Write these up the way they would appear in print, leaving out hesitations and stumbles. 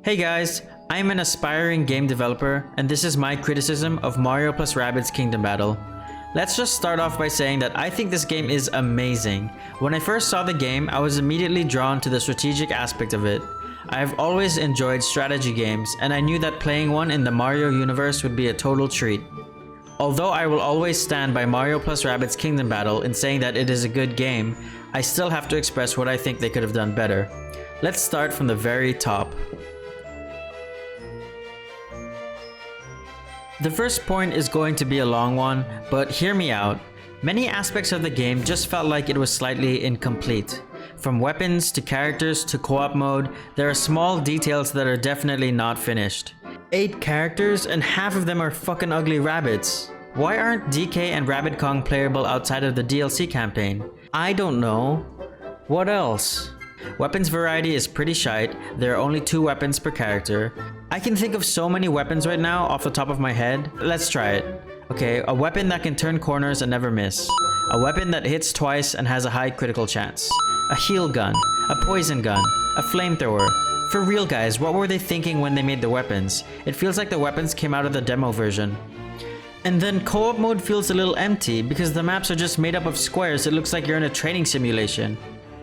Hey guys, I'm an aspiring game developer, and this is my criticism of Mario plus Rabbids Kingdom Battle. Let's just start off by saying that I think this game is amazing. When I first saw the game, I was immediately drawn to the strategic aspect of it. I've always enjoyed strategy games, and I knew that playing one in the Mario universe would be a total treat. Although I will always stand by Mario plus Rabbids Kingdom Battle in saying that it is a good game, I still have to express what I think they could have done better. Let's start from the very top. The first point is going to be a long one, but hear me out. Many aspects of the game just felt like it was slightly incomplete. From weapons to characters to co-op mode, there are small details that are definitely not finished. 8 characters and half of them are fucking ugly rabbits. Why aren't DK and Rabbid Kong playable outside of the DLC campaign? I don't know. What else? Weapons variety is pretty shite. There are only 2 weapons per character. I can think of so many weapons right now off the top of my head. Let's try it. Okay, a weapon that can turn corners and never miss. A weapon that hits twice and has a high critical chance. A heal gun. A poison gun. A flamethrower. For real guys, what were they thinking when they made the weapons? It feels like the weapons came out of the demo version. And then co-op mode feels a little empty because the maps are just made up of squares. It looks like you're in a training simulation.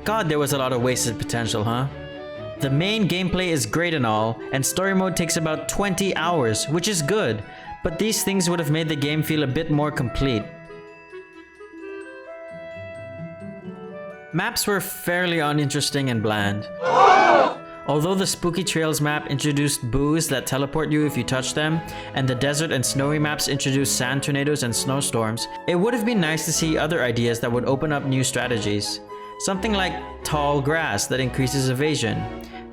God, there was a lot of wasted potential, huh? The main gameplay is great and all, and story mode takes about 20 hours, which is good, but these things would have made the game feel a bit more complete. Maps were fairly uninteresting and bland. Although the Spooky Trails map introduced boos that teleport you if you touch them, and the desert and snowy maps introduced sand tornadoes and snowstorms, it would have been nice to see other ideas that would open up new strategies. Something like tall grass that increases evasion,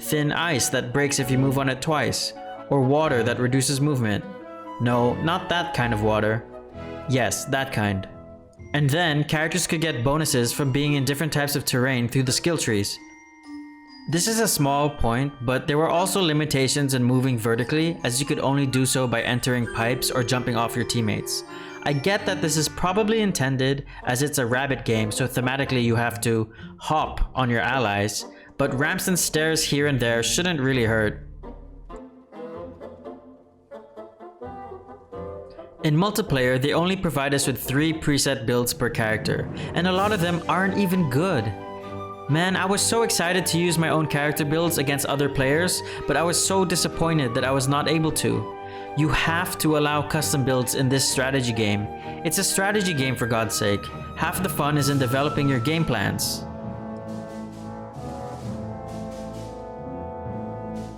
thin ice that breaks if you move on it twice, or water that reduces movement. No, not that kind of water. Yes, that kind. And then, characters could get bonuses from being in different types of terrain through the skill trees. This is a small point, but there were also limitations in moving vertically, as you could only do so by entering pipes or jumping off your teammates. I get that this is probably intended as it's a rabbit game, so thematically you have to hop on your allies, but ramps and stairs here and there shouldn't really hurt. In multiplayer, they only provide us with 3 preset builds per character, and a lot of them aren't even good. Man, I was so excited to use my own character builds against other players, but I was so disappointed that I was not able to. You have to allow custom builds in this strategy game. It's a strategy game for God's sake. Half the fun is in developing your game plans.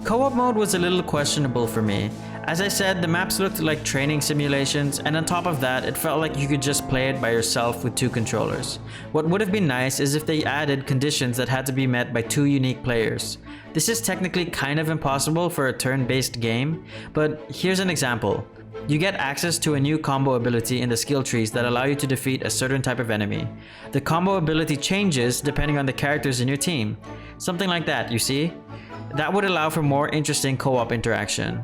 Co-op mode was a little questionable for me. As I said, the maps looked like training simulations, and on top of that, it felt like you could just play it by yourself with 2 controllers. What would have been nice is if they added conditions that had to be met by 2 unique players. This is technically kind of impossible for a turn-based game, but here's an example. You get access to a new combo ability in the skill trees that allow you to defeat a certain type of enemy. The combo ability changes depending on the characters in your team. Something like that, you see? That would allow for more interesting co-op interaction.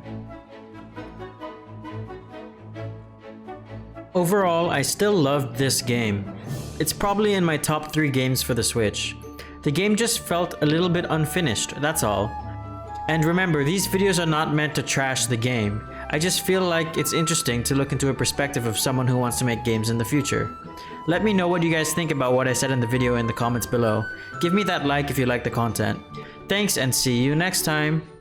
Overall, I still loved this game. It's probably in my top 3 games for the Switch. The game just felt a little bit unfinished, that's all. And remember, these videos are not meant to trash the game. I just feel like it's interesting to look into a perspective of someone who wants to make games in the future. Let me know what you guys think about what I said in the video in the comments below. Give me that like if you like the content. Thanks and see you next time!